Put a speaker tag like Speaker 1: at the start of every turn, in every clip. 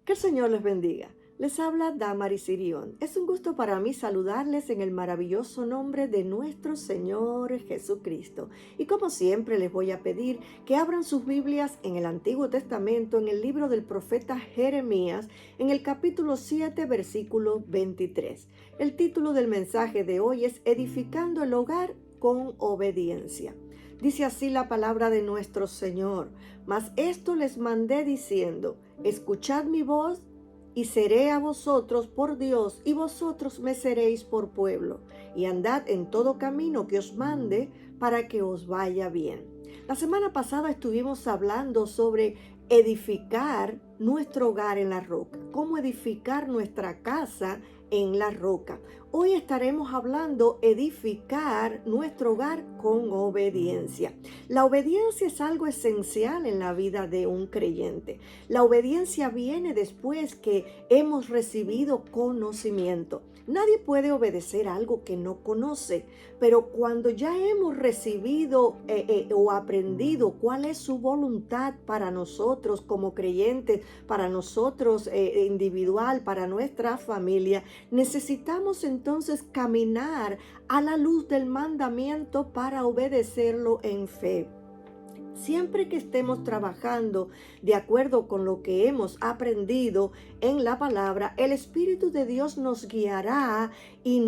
Speaker 1: Que el Señor les bendiga. Les habla Damaris Sirión. Es un gusto para mí saludarles en el maravilloso nombre de nuestro Señor Jesucristo. Y como siempre les voy a pedir que abran sus Biblias en el Antiguo Testamento, en el libro del profeta Jeremías, en el capítulo 7, versículo 23. El título del mensaje de hoy es Edificando el hogar con obediencia. Dice así la palabra de nuestro Señor: mas esto les mandé diciendo, escuchad mi voz, y seré a vosotros por Dios, y vosotros me seréis por pueblo, y andad en todo camino que os mande, para que os vaya bien. La semana pasada estuvimos hablando sobre edificar nuestro hogar en la roca, cómo edificar nuestra casa en la roca. Hoy estaremos hablando edificar nuestro hogar con obediencia. La obediencia es algo esencial en la vida de un creyente. La obediencia viene después que hemos recibido conocimiento. Nadie puede obedecer algo que no conoce, pero cuando ya hemos recibido o aprendido cuál es su voluntad para nosotros como creyentes, para nosotros individual, para nuestra familia, necesitamos entonces caminar a la luz del mandamiento para obedecerlo en fe. Siempre que estemos trabajando de acuerdo con lo que hemos aprendido en la palabra, el Espíritu de Dios nos guiará y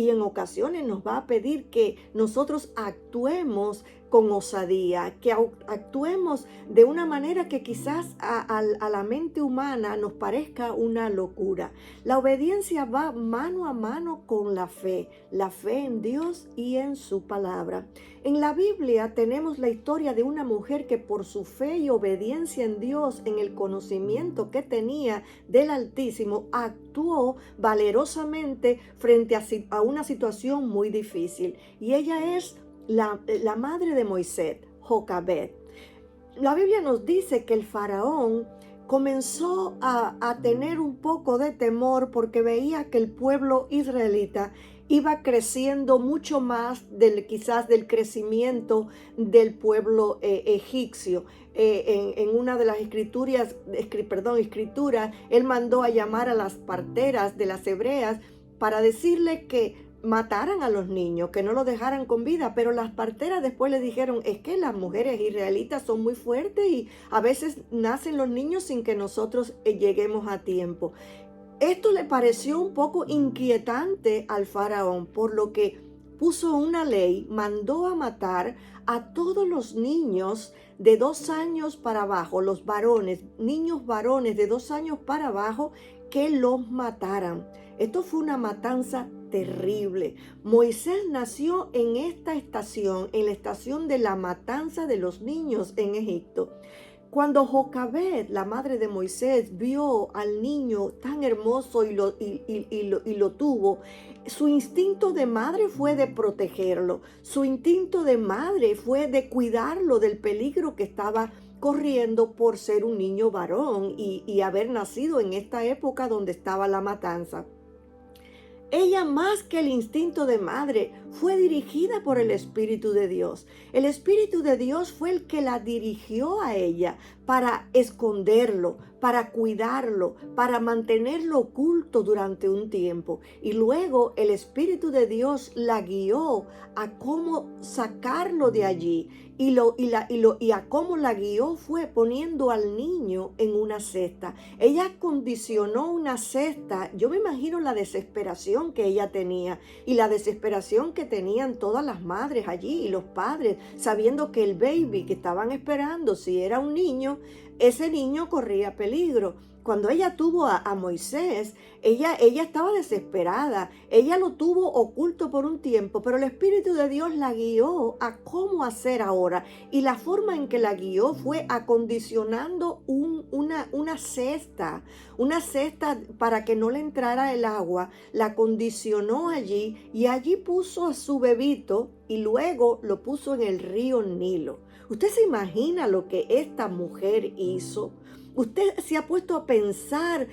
Speaker 1: en ocasiones nos va a pedir que nosotros actuemos con osadía, que actuemos de una manera que quizás a la mente humana nos parezca una locura. La obediencia va mano a mano con la fe en Dios y en su palabra. En la Biblia tenemos la historia de una mujer que por su fe y obediencia en Dios, en el conocimiento que tenía del Altísimo, actuó valerosamente frente a una situación muy difícil. Y ella es la madre de Moisés, Jocabed. La Biblia nos dice que el faraón comenzó a tener un poco de temor porque veía que el pueblo israelita iba creciendo mucho más quizás del crecimiento del pueblo egipcio. En una de las escrituras, él mandó a llamar a las parteras de las hebreas para decirle que mataran a los niños, que no los dejaran con vida, pero las parteras después le dijeron, es que las mujeres israelitas son muy fuertes y a veces nacen los niños sin que nosotros lleguemos a tiempo. Esto le pareció un poco inquietante al faraón, por lo que puso una ley, mandó a matar a todos los niños de 2 años para abajo, los varones, niños varones de 2 años para abajo, que los mataran. Esto fue una matanza terrible. Moisés nació en esta estación, en la estación de la matanza de los niños en Egipto. Cuando Jocabed, la madre de Moisés, vio al niño tan hermoso y lo tuvo, su instinto de madre fue de protegerlo. Su instinto de madre fue de cuidarlo del peligro que estaba corriendo por ser un niño varón y haber nacido en esta época donde estaba la matanza. Ella, más que el instinto de madre, fue dirigida por el Espíritu de Dios. El Espíritu de Dios fue el que la dirigió a ella para esconderlo, para cuidarlo, para mantenerlo oculto durante un tiempo. Y luego el Espíritu de Dios la guió a cómo sacarlo de allí. Y a cómo la guió fue poniendo al niño en una cesta. Ella condicionó una cesta. Yo me imagino la desesperación que ella tenía y la desesperación que tenían todas las madres allí y los padres, sabiendo que el baby que estaban esperando, si era un niño, ese niño corría peligro. Cuando ella tuvo a Moisés, ella estaba desesperada. Ella lo tuvo oculto por un tiempo, pero el Espíritu de Dios la guió a cómo hacer ahora. Y la forma en que la guió fue acondicionando una cesta para que no le entrara el agua. La acondicionó allí y allí puso a su bebito y luego lo puso en el río Nilo. ¿Usted se imagina lo que esta mujer hizo? Usted se ha puesto a pensar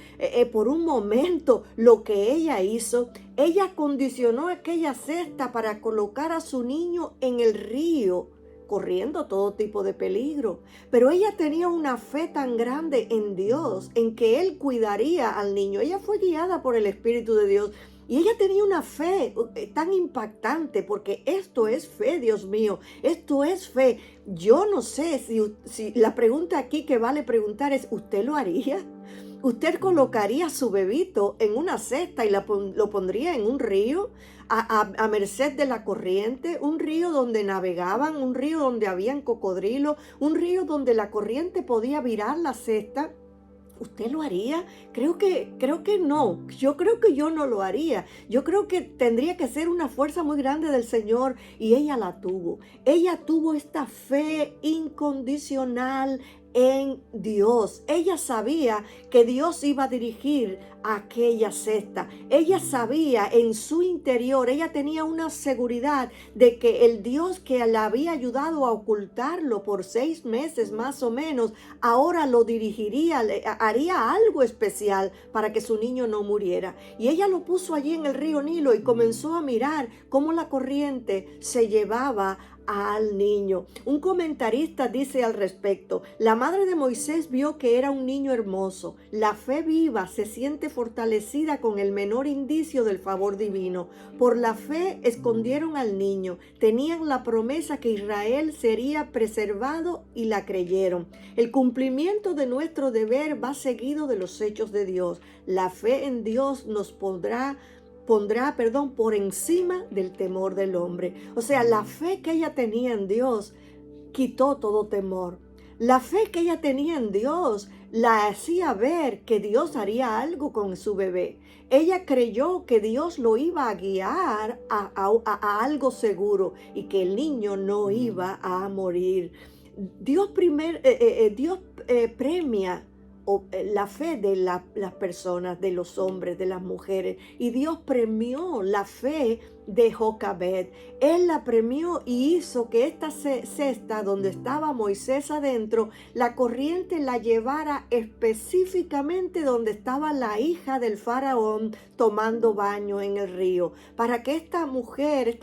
Speaker 1: por un momento lo que ella hizo. Ella condicionó aquella cesta para colocar a su niño en el río corriendo todo tipo de peligro. Pero ella tenía una fe tan grande en Dios, en que Él cuidaría al niño. Ella fue guiada por el Espíritu de Dios. Y ella tenía una fe tan impactante, porque esto es fe, Dios mío, esto es fe. Yo no sé si la pregunta aquí que vale preguntar es, ¿usted lo haría? ¿Usted colocaría a su bebito en una cesta y lo pondría en un río a merced de la corriente? Un río donde navegaban, un río donde habían cocodrilos, un río donde la corriente podía virar la cesta. ¿Usted lo haría? Creo que no. Yo creo que yo no lo haría. Yo creo que tendría que ser una fuerza muy grande del Señor, y ella la tuvo. Ella tuvo esta fe incondicional en Dios. Ella sabía que Dios iba a dirigir aquella cesta. Ella sabía en su interior, ella tenía una seguridad de que el Dios que la había ayudado a ocultarlo por 6 meses más o menos, ahora lo dirigiría, haría algo especial para que su niño no muriera. Y ella lo puso allí en el río Nilo y comenzó a mirar cómo la corriente se llevaba al niño. Un comentarista dice al respecto: la madre de Moisés vio que era un niño hermoso. La fe viva se siente fortalecida con el menor indicio del favor divino. Por la fe escondieron al niño. Tenían la promesa que Israel sería preservado y la creyeron. El cumplimiento de nuestro deber va seguido de los hechos de Dios. La fe en Dios nos pondrá por encima del temor del hombre. O sea, la fe que ella tenía en Dios quitó todo temor. La fe que ella tenía en Dios la hacía ver que Dios haría algo con su bebé. Ella creyó que Dios lo iba a guiar a algo seguro y que el niño no iba a morir. Dios premia la fe de las personas, de los hombres, de las mujeres. Y Dios premió la fe de Jocabed. Él la premió y hizo que esta cesta donde estaba Moisés adentro, la corriente la llevara específicamente donde estaba la hija del faraón tomando baño en el río, para que esta mujer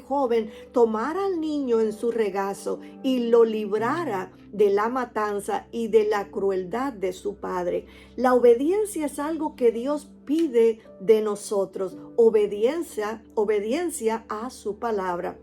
Speaker 1: joven tomara al niño en su regazo y lo librara de la matanza y de la crueldad de su padre. La obediencia es algo que Dios pide de nosotros, obediencia a su palabra.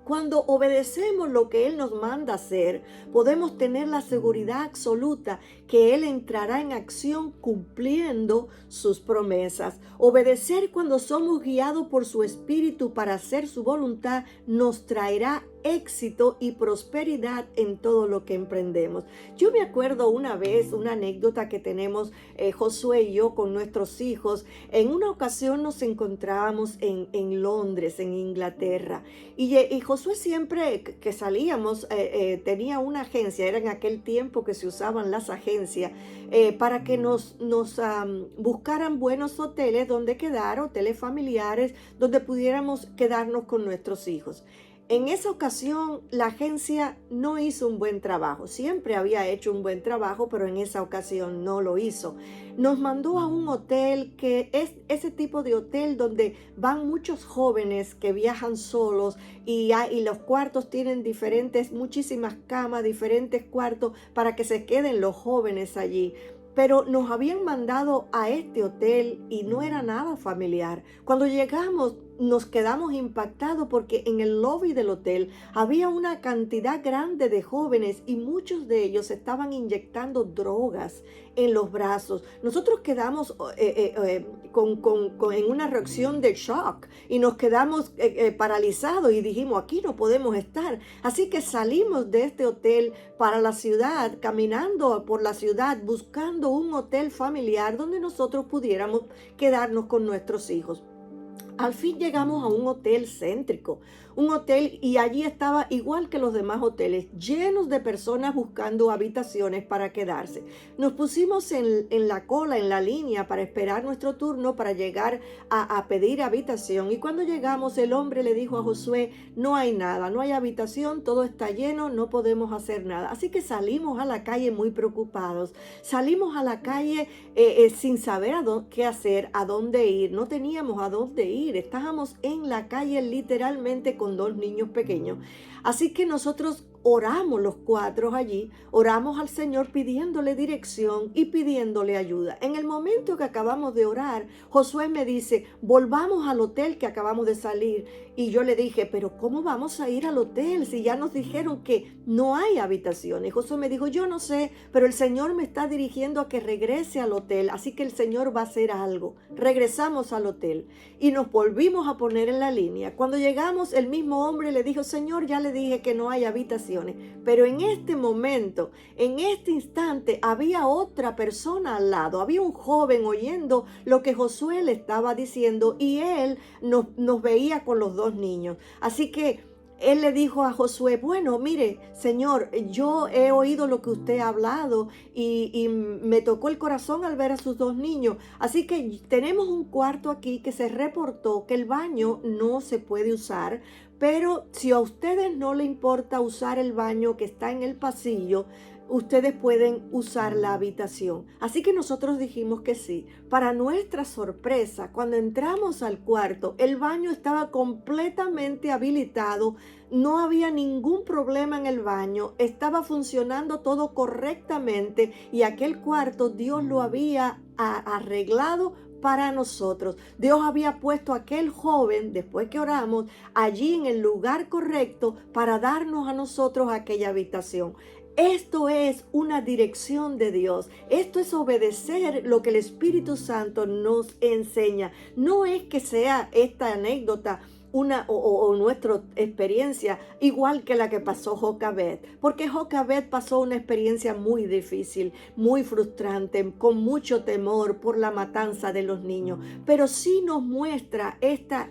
Speaker 1: Cuando obedecemos lo que Él nos manda hacer, podemos tener la seguridad absoluta que Él entrará en acción cumpliendo sus promesas. Obedecer cuando somos guiados por su Espíritu para hacer su voluntad nos traerá éxito y prosperidad en todo lo que emprendemos. Yo me acuerdo una vez, una anécdota que tenemos Josué y yo con nuestros hijos. En una ocasión nos encontrábamos en Londres, en Inglaterra, y Josué siempre que salíamos tenía una agencia. Era en aquel tiempo que se usaban las agencias para que nos buscaran buenos hoteles donde quedar, hoteles familiares donde pudiéramos quedarnos con nuestros hijos. En esa ocasión la agencia no hizo un buen trabajo. Siempre había hecho un buen trabajo, pero en esa ocasión no lo hizo. Nos mandó a un hotel que es ese tipo de hotel donde van muchos jóvenes que viajan solos y los cuartos tienen muchísimas camas, diferentes cuartos para que se queden los jóvenes allí. Pero nos habían mandado a este hotel y no era nada familiar. Cuando llegamos nos quedamos impactados porque en el lobby del hotel había una cantidad grande de jóvenes y muchos de ellos estaban inyectando drogas en los brazos. Nosotros quedamos en una reacción de shock y nos quedamos paralizados y dijimos, aquí no podemos estar. Así que salimos de este hotel para la ciudad, caminando por la ciudad, buscando un hotel familiar donde nosotros pudiéramos quedarnos con nuestros hijos. Al fin llegamos a un hotel céntrico, un hotel, y allí estaba igual que los demás hoteles, llenos de personas buscando habitaciones para quedarse. Nos pusimos en la cola, en la línea, para esperar nuestro turno para llegar a pedir habitación. Y cuando llegamos, el hombre le dijo a Josué, no hay nada, no hay habitación, todo está lleno, no podemos hacer nada. Así que salimos a la calle muy preocupados. Salimos a la calle sin saber qué hacer, a dónde ir. No teníamos a dónde ir. salir. Estábamos en la calle literalmente con dos niños pequeños. Así que nosotros oramos los cuatro allí, oramos al Señor pidiéndole dirección y pidiéndole ayuda. En el momento que acabamos de orar, Josué me dice, volvamos al hotel que acabamos de salir. Y yo le dije, pero ¿cómo vamos a ir al hotel si ya nos dijeron que no hay habitaciones? Josué me dijo, yo no sé, pero el Señor me está dirigiendo a que regrese al hotel, así que el Señor va a hacer algo. Regresamos al hotel y nos volvimos a poner en la línea. Cuando llegamos, el mismo hombre le dijo, Señor, ya le dije que no hay habitaciones. Pero en este momento, en este instante, había otra persona al lado. Había un joven oyendo lo que Josué le estaba diciendo y él nos veía con los dos niños. Así que él le dijo a Josué, bueno, mire, Señor, yo he oído lo que usted ha hablado y me tocó el corazón al ver a sus dos niños. Así que tenemos un cuarto aquí que se reportó que el baño no se puede usar, pero si a ustedes no le importa usar el baño que está en el pasillo, ustedes pueden usar la habitación. Así que nosotros dijimos que sí. Para nuestra sorpresa, cuando entramos al cuarto, el baño estaba completamente habilitado. No había ningún problema en el baño. Estaba funcionando todo correctamente y aquel cuarto Dios lo había arreglado para nosotros. Dios había puesto a aquel joven, después que oramos, allí en el lugar correcto para darnos a nosotros aquella habitación. Esto es una dirección de Dios. Esto es obedecer lo que el Espíritu Santo nos enseña. No es que sea esta anécdota o nuestra experiencia igual que la que pasó Jocabed, porque Jocabed pasó una experiencia muy difícil, muy frustrante, con mucho temor por la matanza de los niños, pero sí nos muestra esta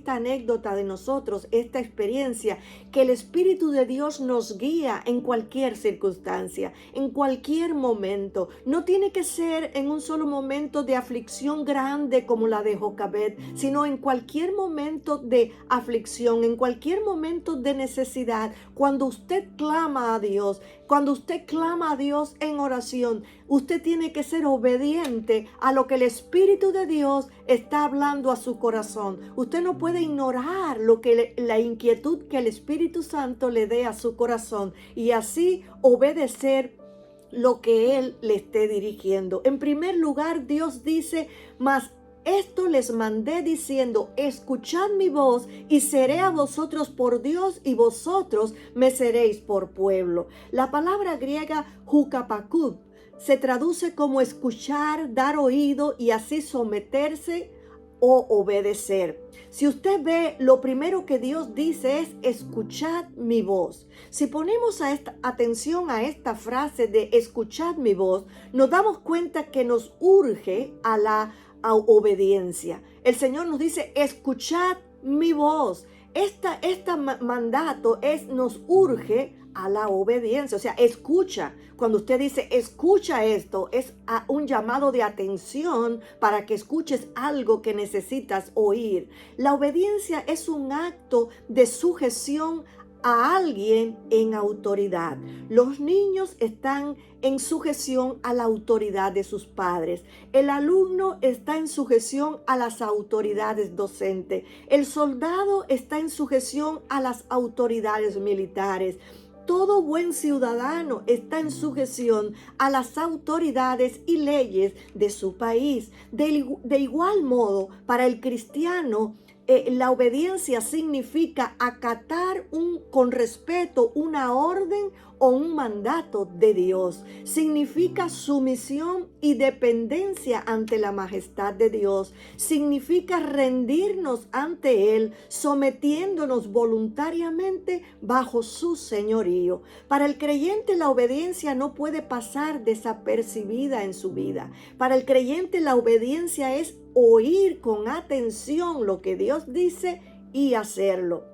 Speaker 1: anécdota de nosotros, esta experiencia, que el Espíritu de Dios nos guía en cualquier circunstancia, en cualquier momento. No tiene que ser en un solo momento de aflicción grande como la de Jocabed, sino en cualquier momento de aflicción, en cualquier momento de necesidad. Cuando usted clama a Dios, cuando usted clama a Dios en oración, usted tiene que ser obediente a lo que el Espíritu de Dios está hablando a su corazón. Usted no puede ignorar la inquietud que el Espíritu Santo le dé a su corazón y así obedecer lo que Él le esté dirigiendo. En primer lugar, Dios dice, mas esto les mandé diciendo, escuchad mi voz y seré a vosotros por Dios y vosotros me seréis por pueblo. La palabra griega hukapakut se traduce como escuchar, dar oído y así someterse o obedecer. Si usted ve, lo primero que Dios dice es escuchad mi voz. Si ponemos atención a esta frase de escuchad mi voz, nos damos cuenta que nos urge a obediencia. El Señor nos dice, escuchad mi voz. Este mandato nos urge a la obediencia. O sea, escucha. Cuando usted dice, escucha esto, es un llamado de atención para que escuches algo que necesitas oír. La obediencia es un acto de sujeción a alguien en autoridad. Los niños están en sujeción a la autoridad de sus padres. El alumno está en sujeción a las autoridades docentes. El soldado está en sujeción a las autoridades militares. Todo buen ciudadano está en sujeción a las autoridades y leyes de su país. De igual modo, para el cristiano, la obediencia significa acatar con respeto una orden o un mandato de Dios. Significa sumisión y dependencia ante la majestad de Dios. Significa rendirnos ante Él, sometiéndonos voluntariamente bajo su señorío. Para el creyente la obediencia no puede pasar desapercibida en su vida. Para el creyente la obediencia es oír con atención lo que Dios dice y hacerlo.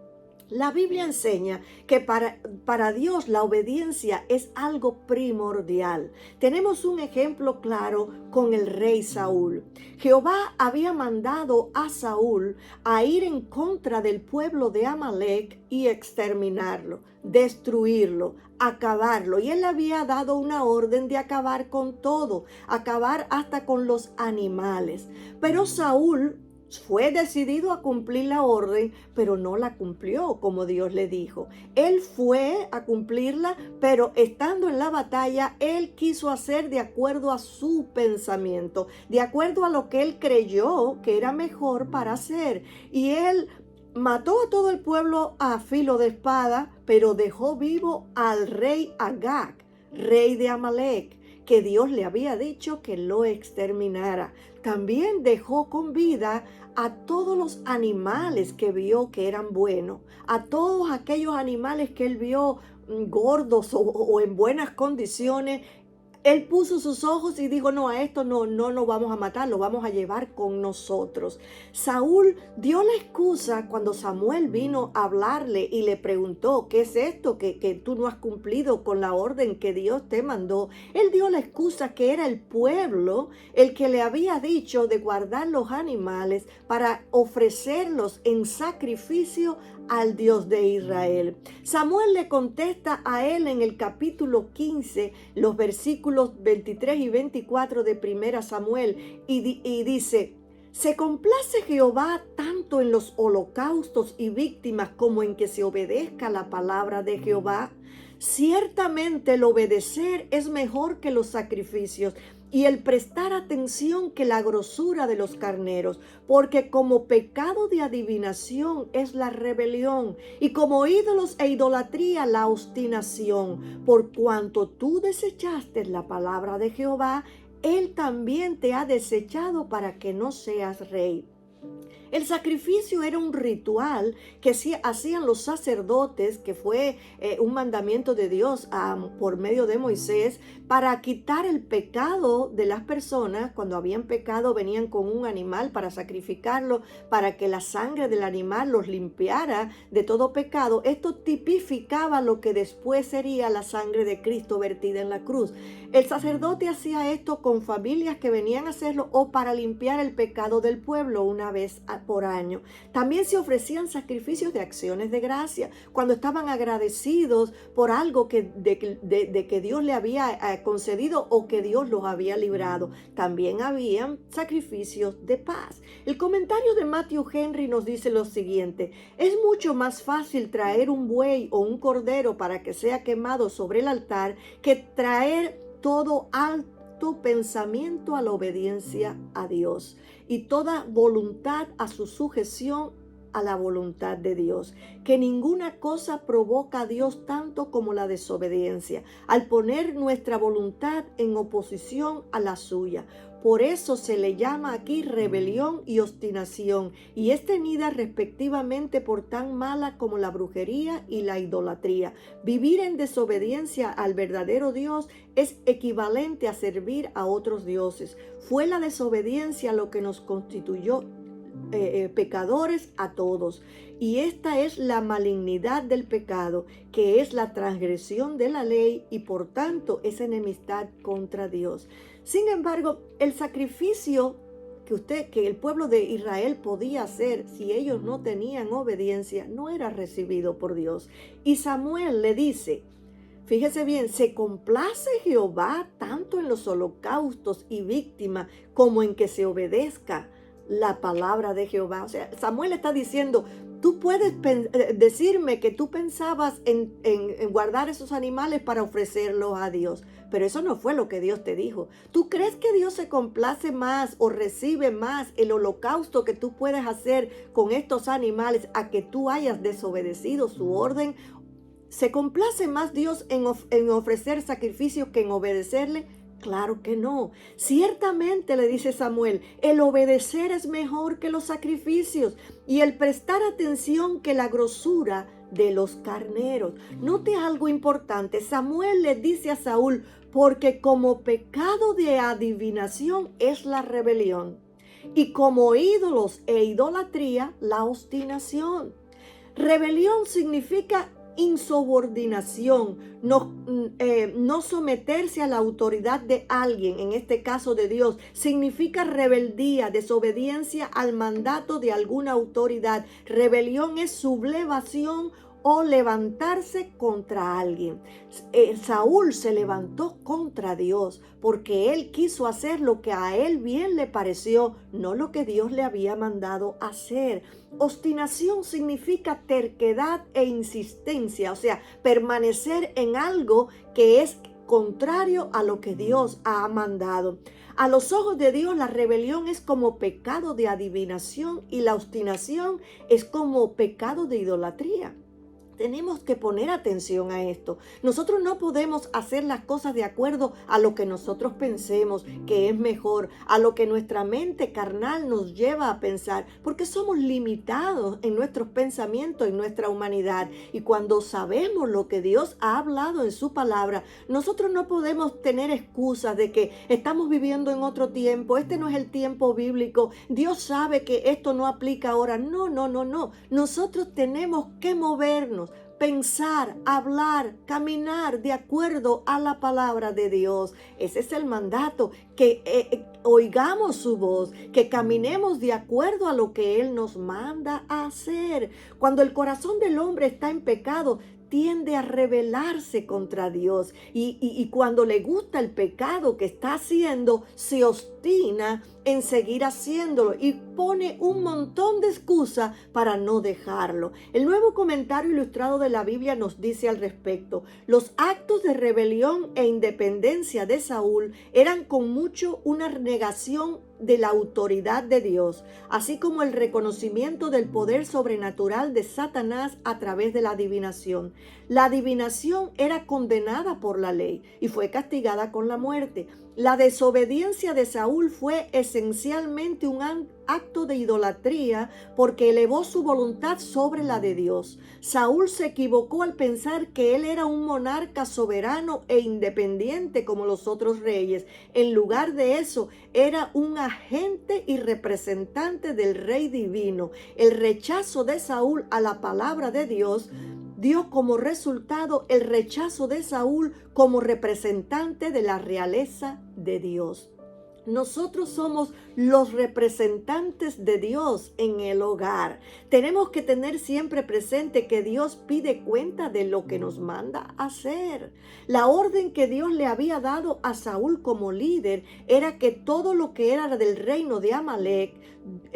Speaker 1: La Biblia enseña que para Dios la obediencia es algo primordial. Tenemos un ejemplo claro con el rey Saúl. Jehová había mandado a Saúl a ir en contra del pueblo de Amalek y exterminarlo, destruirlo, acabarlo. Y él había dado una orden de acabar con todo, acabar hasta con los animales. Pero Saúl fue decidido a cumplir la orden, pero no la cumplió como Dios le dijo. Él fue a cumplirla, pero estando en la batalla, él quiso hacer de acuerdo a su pensamiento, de acuerdo a lo que él creyó que era mejor para hacer. Y él mató a todo el pueblo a filo de espada, pero dejó vivo al rey Agag, rey de Amalek, que Dios le había dicho que lo exterminara. También dejó con vida a todos los animales que vio que eran buenos, a todos aquellos animales que él vio gordos o en buenas condiciones. Él puso sus ojos y dijo, no, a esto no lo vamos a matar, lo vamos a llevar con nosotros. Saúl dio la excusa cuando Samuel vino a hablarle y le preguntó, ¿qué es esto que tú no has cumplido con la orden que Dios te mandó? Él dio la excusa que era el pueblo el que le había dicho de guardar los animales para ofrecerlos en sacrificio al Dios de Israel. Samuel le contesta a él en el capítulo 15, los versículos 23 y 24 de Primera Samuel, y dice, ¿se complace Jehová tanto en los holocaustos y víctimas como en que se obedezca la palabra de Jehová? Ciertamente el obedecer es mejor que los sacrificios, y el prestar atención que la grosura de los carneros, porque como pecado de adivinación es la rebelión, y como ídolos e idolatría la obstinación. Por cuanto tú desechaste la palabra de Jehová, él también te ha desechado para que no seas rey. El sacrificio era un ritual que hacían los sacerdotes, que fue un mandamiento de Dios por medio de Moisés, para quitar el pecado de las personas. Cuando habían pecado, venían con un animal para sacrificarlo, para que la sangre del animal los limpiara de todo pecado. Esto tipificaba lo que después sería la sangre de Cristo vertida en la cruz. El sacerdote hacía esto con familias que venían a hacerlo o para limpiar el pecado del pueblo una vez por año. También se ofrecían sacrificios de acciones de gracia cuando estaban agradecidos por algo de que Dios le había concedido o que Dios los había librado. También habían sacrificios de paz. El comentario de Matthew Henry nos dice lo siguiente: es mucho más fácil traer un buey o un cordero para que sea quemado sobre el altar que traer todo alto pensamiento a la obediencia a Dios y toda voluntad a su sujeción a la voluntad de Dios. Que ninguna cosa provoca a Dios tanto como la desobediencia, al poner nuestra voluntad en oposición a la suya. Por eso se le llama aquí rebelión y obstinación, y es tenida respectivamente por tan mala como la brujería y la idolatría. Vivir en desobediencia al verdadero Dios es equivalente a servir a otros dioses. Fue la desobediencia lo que nos constituyó pecadores a todos. Y esta es la malignidad del pecado, que es la transgresión de la ley y por tanto es enemistad contra Dios. Sin embargo, el sacrificio que el pueblo de Israel podía hacer si ellos no tenían obediencia no era recibido por Dios. Y Samuel le dice, fíjese bien, ¿se complace Jehová tanto en los holocaustos y víctimas como en que se obedezca la palabra de Jehová? O sea, Samuel está diciendo, tú puedes decirme que tú pensabas en guardar esos animales para ofrecerlos a Dios, pero eso no fue lo que Dios te dijo. ¿Tú crees que Dios se complace más o recibe más el holocausto que tú puedes hacer con estos animales a que tú hayas desobedecido su orden? ¿Se complace más Dios en ofrecer sacrificios que en obedecerle? Claro que no. Ciertamente, le dice Samuel, el obedecer es mejor que los sacrificios y el prestar atención que la grosura de los carneros. Note algo importante. Samuel le dice a Saúl, porque como pecado de adivinación es la rebelión y como ídolos e idolatría la obstinación. Rebelión significa insubordinación, no someterse a la autoridad de alguien, en este caso de Dios. Significa rebeldía, desobediencia al mandato de alguna autoridad. Rebelión es sublevación o levantarse contra alguien. Saúl se levantó contra Dios porque él quiso hacer lo que a él bien le pareció, no lo que Dios le había mandado hacer. Obstinación significa terquedad e insistencia, o sea, permanecer en algo que es contrario a lo que Dios ha mandado. A los ojos de Dios, la rebelión es como pecado de adivinación y la obstinación es como pecado de idolatría. Tenemos que poner atención a esto. Nosotros no podemos hacer las cosas de acuerdo a lo que nosotros pensemos que es mejor, a lo que nuestra mente carnal nos lleva a pensar, porque somos limitados en nuestros pensamientos, en nuestra humanidad. Y cuando sabemos lo que Dios ha hablado en su palabra, nosotros no podemos tener excusas de que estamos viviendo en otro tiempo, este no es el tiempo bíblico, Dios sabe que esto no aplica ahora. No, no, no, no. Nosotros tenemos que movernos, pensar, hablar, caminar de acuerdo a la palabra de Dios. Ese es el mandato, que oigamos su voz, que caminemos de acuerdo a lo que Él nos manda a hacer. Cuando el corazón del hombre está en pecado, tiende a rebelarse contra Dios y cuando le gusta el pecado que está haciendo, se obstina en seguir haciéndolo y pone un montón de excusas para no dejarlo. El Nuevo Comentario Ilustrado de la Biblia nos dice al respecto: los actos de rebelión e independencia de Saúl eran con mucho una negación de la autoridad de Dios, así como el reconocimiento del poder sobrenatural de Satanás a través de la adivinación. La adivinación era condenada por la ley y fue castigada con la muerte. La desobediencia de Saúl fue esencialmente un acto de idolatría porque elevó su voluntad sobre la de Dios. Saúl se equivocó al pensar que él era un monarca soberano e independiente como los otros reyes. En lugar de eso, era un agente y representante del rey divino. El rechazo de Saúl a la palabra de Dios dio como resultado el rechazo de Saúl como representante de la realeza de Dios. Nosotros somos los representantes de Dios en el hogar. Tenemos que tener siempre presente que Dios pide cuenta de lo que nos manda hacer. La orden que Dios le había dado a Saúl como líder era que todo lo que era del reino de Amalek,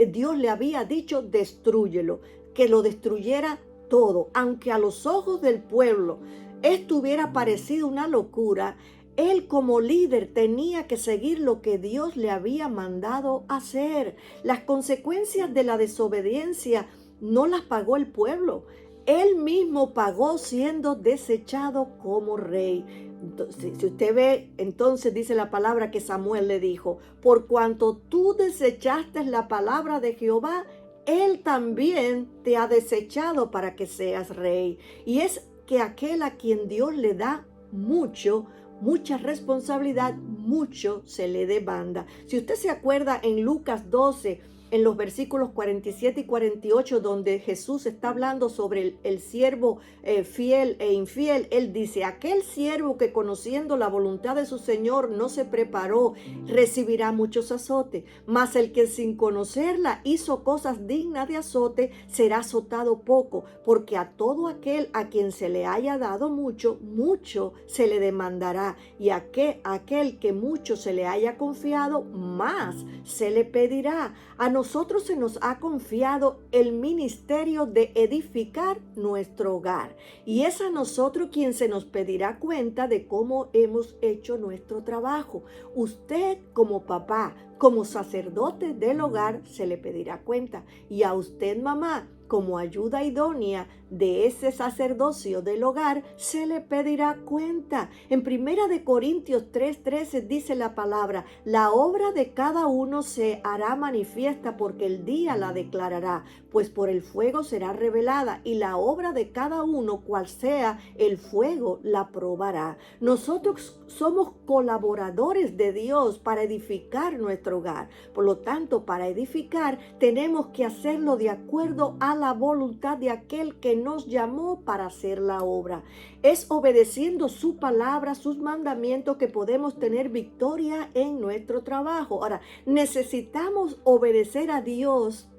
Speaker 1: Dios le había dicho: destrúyelo, que lo destruyera todo. Aunque a los ojos del pueblo esto hubiera parecido una locura, él como líder tenía que seguir lo que Dios le había mandado hacer. Las consecuencias de la desobediencia no las pagó el pueblo. Él mismo pagó siendo desechado como rey. Entonces, si usted ve, entonces dice la palabra que Samuel le dijo: por cuanto tú desechaste la palabra de Jehová, Él también te ha desechado para que seas rey. Y es que aquel a quien Dios le da mucha responsabilidad, mucho se le demanda. Si usted se acuerda en Lucas 12, en los versículos 47 y 48, donde Jesús está hablando sobre el siervo fiel e infiel, Él dice: aquel siervo que conociendo la voluntad de su Señor no se preparó, recibirá muchos azotes, mas el que sin conocerla hizo cosas dignas de azote, será azotado poco, porque a todo aquel a quien se le haya dado mucho, mucho se le demandará, y a aquel que mucho se le haya confiado, más se le pedirá. A nosotros se nos ha confiado el ministerio de edificar nuestro hogar, y es a nosotros quien se nos pedirá cuenta de cómo hemos hecho nuestro trabajo. Usted como papá, como sacerdote del hogar, se le pedirá cuenta, y a usted mamá, como ayuda idónea de ese sacerdocio del hogar, se le pedirá cuenta. En 1 Corintios 3:13 dice la palabra: la obra de cada uno se hará manifiesta, porque el día la declarará, pues por el fuego será revelada, y la obra de cada uno, cual sea el fuego, la probará. Nosotros somos colaboradores de Dios para edificar nuestro hogar. Por lo tanto, para edificar tenemos que hacerlo de acuerdo a la voluntad de aquel que nos llamó para hacer la obra. Es obedeciendo su palabra, sus mandamientos, que podemos tener victoria en nuestro trabajo. Ahora, necesitamos obedecer a Dios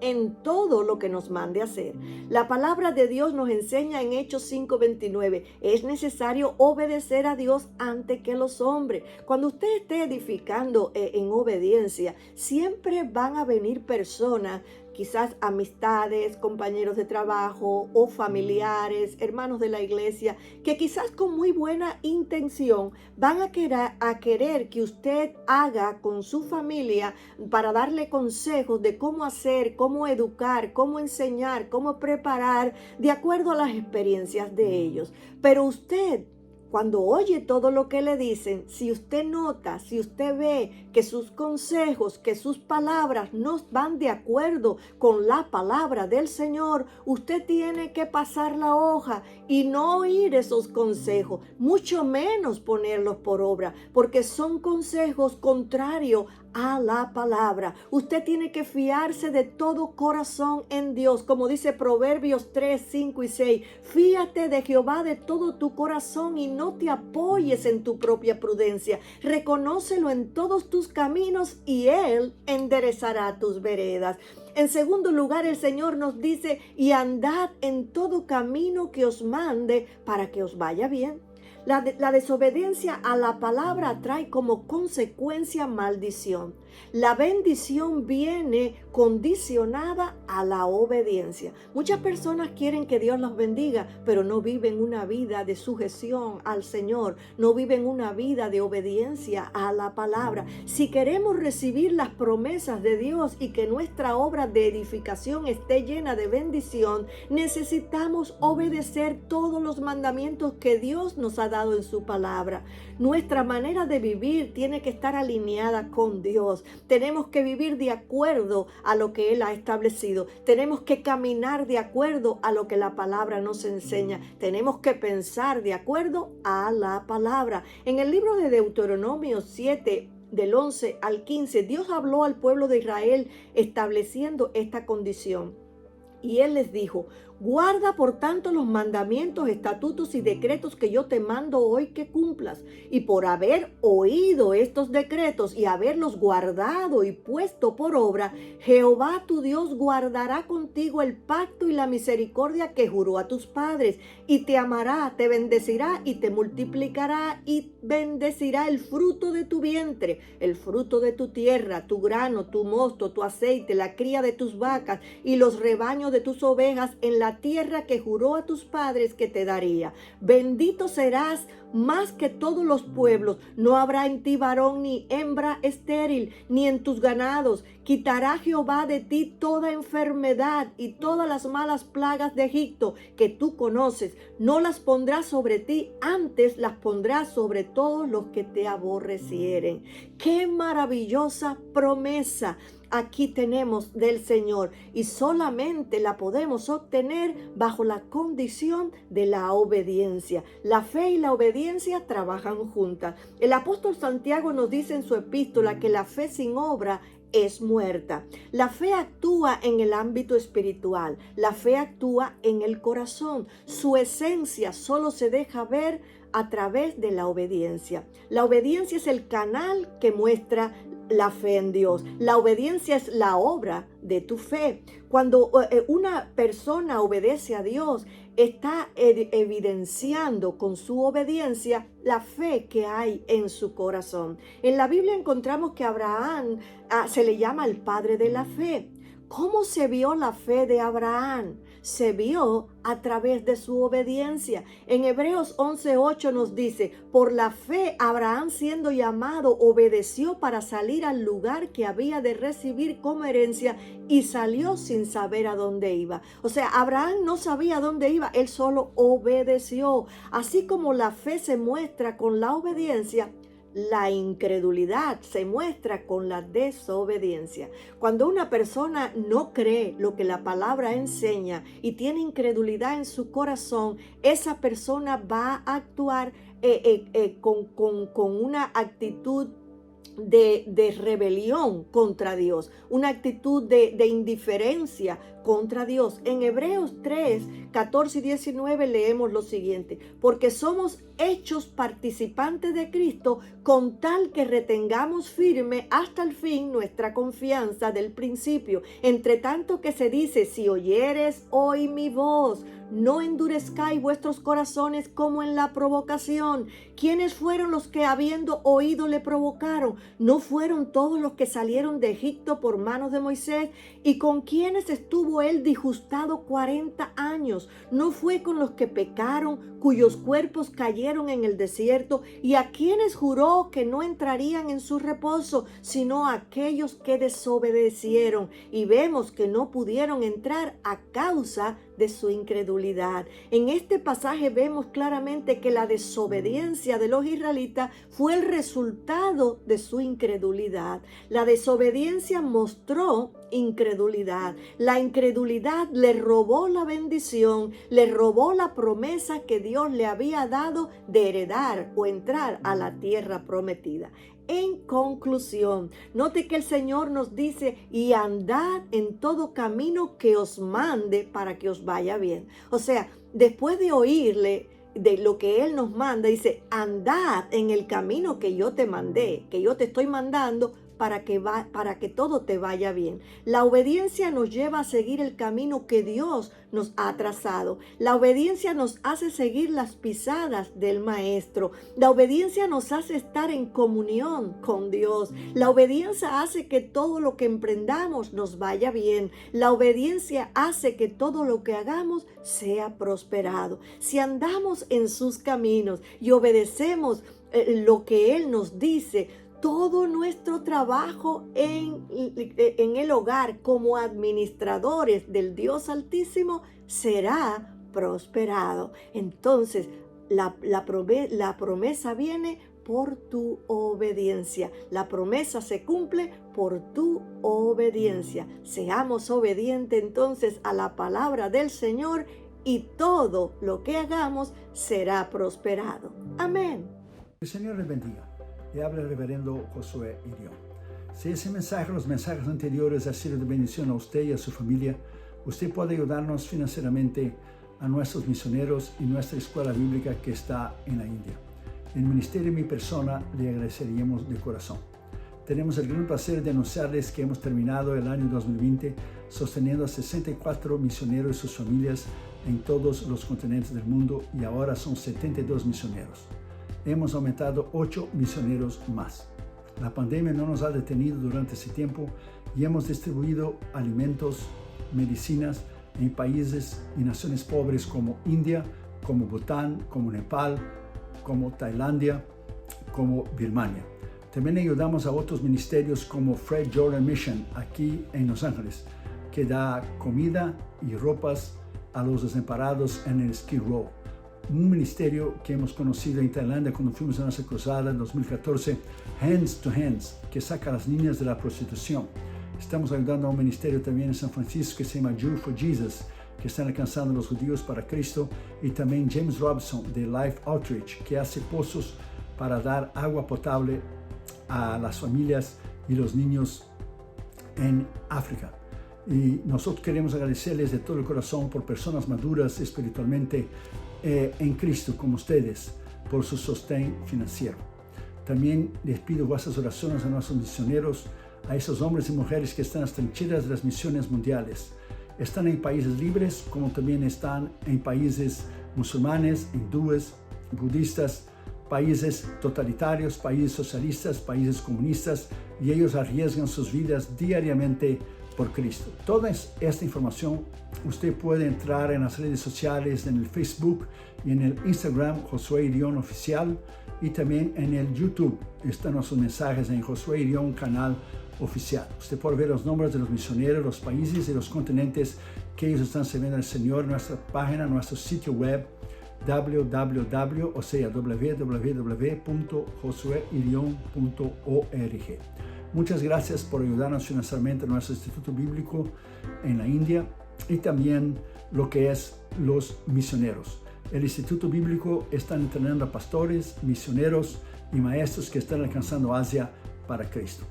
Speaker 1: en todo lo que nos mande hacer. La palabra de Dios nos enseña en Hechos 5:29, es necesario obedecer a Dios antes que los hombres. Cuando usted esté edificando en obediencia, siempre van a venir personas, quizás amistades, compañeros de trabajo o familiares, hermanos de la iglesia, que quizás con muy buena intención van a querer que usted haga con su familia para darle consejos de cómo hacer, cómo educar, cómo enseñar, cómo preparar, de acuerdo a las experiencias de ellos. Pero usted, cuando oye todo lo que le dicen, si usted nota, si usted ve que sus consejos, que sus palabras no van de acuerdo con la palabra del Señor, usted tiene que pasar la hoja y no oír esos consejos, mucho menos ponerlos por obra, porque son consejos contrarios a la palabra. Usted tiene que fiarse de todo corazón en Dios, como dice Proverbios 3, 5 y 6. Fíate de Jehová de todo tu corazón y no te apoyes en tu propia prudencia. Reconócelo en todos tus caminos y Él enderezará tus veredas. En segundo lugar, el Señor nos dice, y andad en todo camino que os mande para que os vaya bien. La desobediencia a la palabra trae como consecuencia maldición. La bendición viene condicionada a la obediencia. Muchas personas quieren que Dios los bendiga, pero no viven una vida de sujeción al Señor, no viven una vida de obediencia a la palabra. Si queremos recibir las promesas de Dios y que nuestra obra de edificación esté llena de bendición, necesitamos obedecer todos los mandamientos que Dios nos ha dado en su palabra. Nuestra manera de vivir tiene que estar alineada con Dios. Tenemos que vivir de acuerdo a lo que Él ha establecido. Tenemos que caminar de acuerdo a lo que la palabra nos enseña. Tenemos que pensar de acuerdo a la palabra. En el libro de Deuteronomio 7, del 11 al 15, Dios habló al pueblo de Israel estableciendo esta condición. Y Él les dijo, guarda por tanto los mandamientos, estatutos y decretos que yo te mando hoy que cumplas. Y por haber oído estos decretos y haberlos guardado y puesto por obra, Jehová tu Dios guardará contigo el pacto y la misericordia que juró a tus padres, y te amará, te bendecirá y te multiplicará, y bendecirá el fruto de tu vientre, el fruto de tu tierra, tu grano, tu mosto, tu aceite, la cría de tus vacas y los rebaños de tus ovejas en la tierra que juró a tus padres que te daría. Bendito serás más que todos los pueblos. No habrá en ti varón ni hembra estéril, ni en tus ganados. Quitará Jehová de ti toda enfermedad y todas las malas plagas de Egipto que tú conoces. No las pondrás sobre ti, antes las pondrás sobre todos los que te aborrecieren. ¡Qué maravillosa promesa! Aquí tenemos del Señor, y solamente la podemos obtener bajo la condición de la obediencia. La fe y la obediencia trabajan juntas. El apóstol Santiago nos dice en su epístola que la fe sin obra es muerta. La fe actúa en el ámbito espiritual. La fe actúa en el corazón. Su esencia solo se deja ver a través de la obediencia. La obediencia es el canal que muestra la fe en Dios. La obediencia es la obra de tu fe. Cuando una persona obedece a Dios, está evidenciando con su obediencia la fe que hay en su corazón. En la Biblia encontramos que Abraham se le llama el padre de la fe. ¿Cómo se vio la fe de Abraham? Se vio a través de su obediencia. En Hebreos 11:8 nos dice, por la fe Abraham, siendo llamado, obedeció para salir al lugar que había de recibir como herencia, y salió sin saber a dónde iba. O sea, Abraham no sabía a dónde iba, él solo obedeció. Así como la fe se muestra con la obediencia, la incredulidad se muestra con la desobediencia. Cuando una persona no cree lo que la palabra enseña y tiene incredulidad en su corazón, esa persona va a actuar con una actitud de rebelión contra Dios, una actitud de indiferencia contra Dios. En Hebreos 3, 14 y 19 leemos lo siguiente: porque somos hechos participantes de Cristo con tal que retengamos firme hasta el fin nuestra confianza del principio. Entre tanto que se dice, si oyeres hoy mi voz, no endurezcáis vuestros corazones como en la provocación. ¿Quiénes fueron los que habiendo oído le provocaron? ¿No fueron todos los que salieron de Egipto por manos de Moisés? ¿Y con quiénes estuvo él disgustado 40 años? ¿No fue con los que pecaron, cuyos cuerpos cayeron en el desierto? ¿Y a quienes juró que no entrarían en su reposo, sino a aquellos que desobedecieron? Y vemos que no pudieron entrar a causa de su incredulidad. En este pasaje vemos claramente que la desobediencia de los israelitas fue el resultado de su incredulidad. La desobediencia mostró incredulidad. La incredulidad le robó la bendición, le robó la promesa que Dios le había dado de heredar o entrar a la tierra prometida. En conclusión, note que el Señor nos dice, y andad en todo camino que os mande para que os vaya bien. O sea, después de oírle de lo que Él nos manda, dice, andad en el camino que yo te mandé, que yo te estoy mandando, para que todo te vaya bien. La obediencia nos lleva a seguir el camino que Dios nos ha trazado. La obediencia nos hace seguir las pisadas del Maestro. La obediencia nos hace estar en comunión con Dios. La obediencia hace que todo lo que emprendamos nos vaya bien. La obediencia hace que todo lo que hagamos sea prosperado. Si andamos en sus caminos y obedecemos lo que Él nos dice, todo nuestro trabajo en el hogar como administradores del Dios Altísimo será prosperado. Entonces, la promesa viene por tu obediencia. La promesa se cumple por tu obediencia. Seamos obedientes entonces a la palabra del Señor y todo lo que hagamos será prosperado. Amén.
Speaker 2: El Señor les bendiga. Le habla el reverendo Josué Irión. Si ese mensaje, los mensajes anteriores, ha sido de bendición a usted y a su familia, usted puede ayudarnos financieramente a nuestros misioneros y nuestra escuela bíblica que está en la India. En el ministerio y mi persona le agradeceríamos de corazón. Tenemos el gran placer de anunciarles que hemos terminado el año 2020 sosteniendo a 64 misioneros y sus familias en todos los continentes del mundo, y ahora son 72 misioneros. Hemos aumentado 8 misioneros más. La pandemia no nos ha detenido durante ese tiempo y hemos distribuido alimentos, medicinas en países y naciones pobres como India, como Bután, como Nepal, como Tailandia, como Birmania. También ayudamos a otros ministerios como Fred Jordan Mission aquí en Los Ángeles, que da comida y ropas a los desamparados en el Skid Row. Un ministerio que hemos conocido en Tailandia cuando fuimos a nuestra cruzada en 2014, Hands to Hands, que saca a las niñas de la prostitución. Estamos ayudando a un ministerio también en San Francisco que se llama Jew for Jesus, que están alcanzando a los judíos para Cristo, y también James Robson de Life Outreach, que hace pozos para dar agua potable a las familias y los niños en África. Y nosotros queremos agradecerles de todo el corazón por personas maduras espiritualmente en Cristo como ustedes, por su sostén financiero. También les pido vuestras oraciones a nuestros misioneros, a esos hombres y mujeres que están en las trincheras de las misiones mundiales. Están en países libres, como también están en países musulmanes, hindúes, budistas, países totalitarios, países socialistas, países comunistas, y ellos arriesgan sus vidas diariamente por Cristo. Toda esta información usted puede entrar en las redes sociales, en el Facebook y en el Instagram Josué Irión Oficial, y también en el YouTube están nuestros mensajes en Josué Irión Canal Oficial. Usted puede ver los nombres de los misioneros, los países y los continentes que ellos están sirviendo al Señor en nuestra página, nuestro sitio web www.josueirion.org. Muchas gracias por ayudarnos financieramente a nuestro Instituto Bíblico en la India y también lo que es los misioneros. El Instituto Bíblico está entrenando a pastores, misioneros y maestros que están alcanzando Asia para Cristo.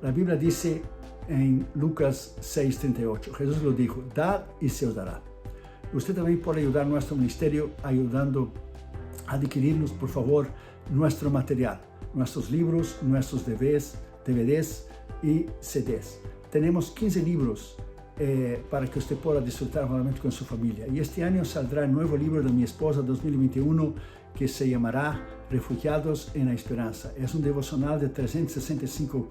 Speaker 2: La Biblia dice en Lucas 6:38, Jesús lo dijo, dad y se os dará. Usted también puede ayudar a nuestro ministerio ayudando a adquirirnos, por favor, nuestro material, nuestros libros, nuestros DVDs y CDs. Tenemos 15 libros para que usted pueda disfrutar nuevamente con su familia. Y este año saldrá el nuevo libro de mi esposa 2021 que se llamará Refugiados en la Esperanza. Es un devocional de 365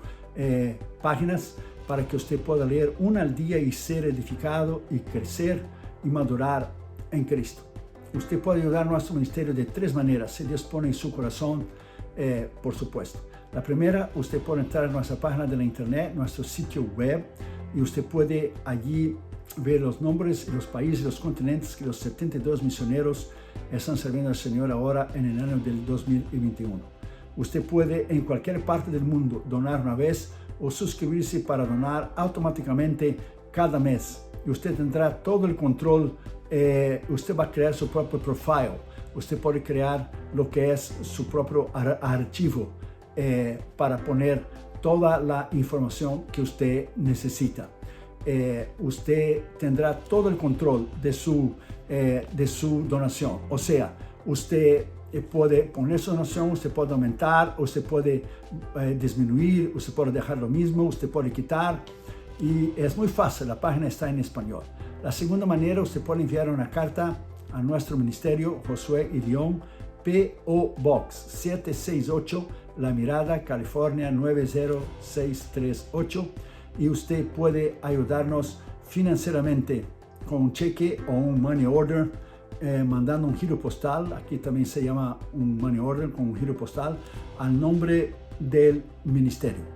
Speaker 2: páginas para que usted pueda leer una al día y ser edificado y crecer y madurar en Cristo. Usted puede ayudar a nuestro ministerio de 3 maneras, si Dios pone en su corazón, por supuesto. La primera, usted puede entrar a nuestra página de la internet, nuestro sitio web, y usted puede allí ver los nombres, los países, los continentes que los 72 misioneros están sirviendo al Señor ahora en el año del 2021. Usted puede en cualquier parte del mundo donar una vez o suscribirse para donar automáticamente cada mes. Y usted tendrá todo el control. Usted va a crear su propio profile. Usted puede crear lo que es su propio archivo para poner toda la información que usted necesita. Usted tendrá todo el control de su donación. O sea, usted puede poner su donación, usted puede aumentar, usted puede disminuir, usted puede dejar lo mismo, usted puede quitar. Y es muy fácil, la página está en español. La segunda manera, usted puede enviar una carta a nuestro ministerio, Josué y León, P.O. Box 768, La Mirada, California 90638. Y usted puede ayudarnos financieramente con un cheque o un money order, mandando un giro postal, aquí también se llama un money order con un giro postal, al nombre del ministerio.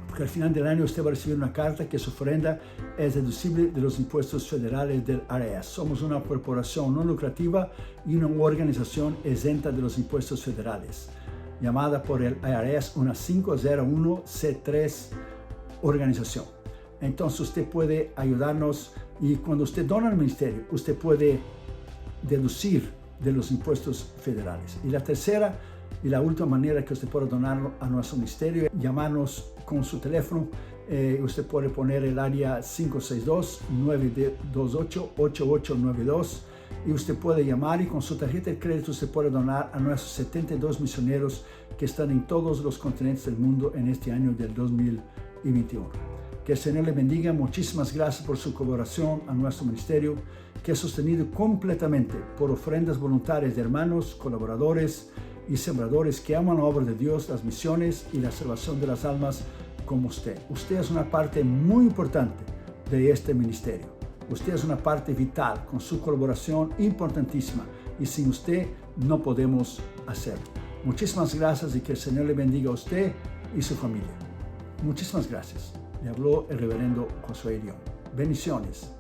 Speaker 2: Porque al final del año usted va a recibir una carta que su ofrenda es deducible de los impuestos federales del IRS. Somos una corporación no lucrativa y una organización exenta de los impuestos federales, llamada por el IRS una 501c3 organización. Entonces usted puede ayudarnos y cuando usted dona al ministerio, usted puede deducir de los impuestos federales. Y la tercera y la última manera que usted puede donar a nuestro ministerio es llamarnos con su teléfono. Usted puede poner el área 562-928-8892 y usted puede llamar y con su tarjeta de crédito usted puede donar a nuestros 72 misioneros que están en todos los continentes del mundo en este año del 2021. Que el Señor le bendiga. Muchísimas gracias por su colaboración a nuestro ministerio, que es sostenido completamente por ofrendas voluntarias de hermanos, colaboradores y sembradores que aman la obra de Dios, las misiones y la salvación de las almas como usted. Usted es una parte muy importante de este ministerio. Usted es una parte vital con su colaboración importantísima y sin usted no podemos hacerlo. Muchísimas gracias y que el Señor le bendiga a usted y su familia. Muchísimas gracias. Le habló el reverendo Josué Irión. Bendiciones.